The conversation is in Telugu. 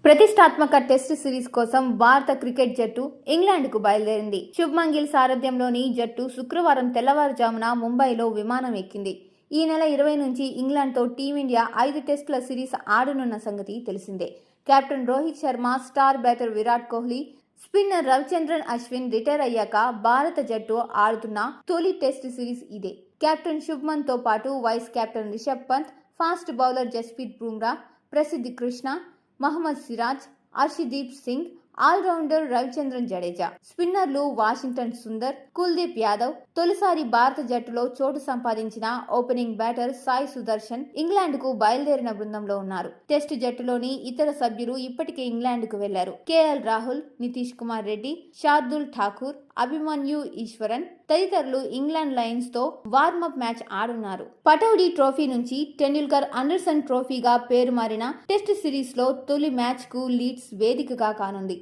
ప్రతిష్టాత్మక టెస్ట్ సిరీస్ కోసం భారత క్రికెట్ జట్టు ఇంగ్లాండ్కు బయలుదేరింది. శుభ్మన్ గిల్ సారథ్యంలోని జట్టు శుక్రవారం తెల్లవారుజామున ముంబైలో విమానం ఎక్కింది. ఈ నెల 20 నుంచి ఇంగ్లాండ్తో టీమిండియా 5 టెస్టుల సిరీస్ ఆడనున్న సంగతి తెలిసిందే. Captain Rohit Sharma, star batter Virat Kohli, spinner Ravichandran Ashwin retire అయ్యాక భారత జట్టు ఆడుతున్న తొలి టెస్ట్ సిరీస్ ఇదే. కెప్టెన్ శుభ్మన్ తో పాటు vice captain Rishabh Pant, fast bowler Jasprit Bumrah, Prasidh Krishna, Mohammed Siraj, Arshdeep Singh, allrounder Ravichandran Jadeja, స్పిన్నర్లు వాషింగ్టన్ సుందర్, కుల్దీప్ యాదవ్. తొలిసారి భారత జట్టులో చోటు సంపాదించిన ఓపెనింగ్ బ్యాటర్ సాయి సుదర్శన్ ఇంగ్లాండ్కు బయలుదేరిన బృందంలో ఉన్నారు. టెస్టు జట్టులోని ఇతర సభ్యులు ఇప్పటికే ఇంగ్లాండ్కు వెళ్లారు. కేఎల్ రాహుల్, నితీష్ కుమార్ రెడ్డి, శార్దుల్ ఠాకూర్, అభిమన్యు ఈశ్వరన్ తదితరులు ఇంగ్లాండ్ లయన్స్ తో వార్మప్ మ్యాచ్ ఆడున్నారు. పటౌడీ ట్రోఫీ నుంచి టెండూల్కర్ అండర్సన్ ట్రోఫీగా పేరు మారిన టెస్ట్ సిరీస్ లో తొలి మ్యాచ్ కు లీడ్స్ వేదికగా కానుంది.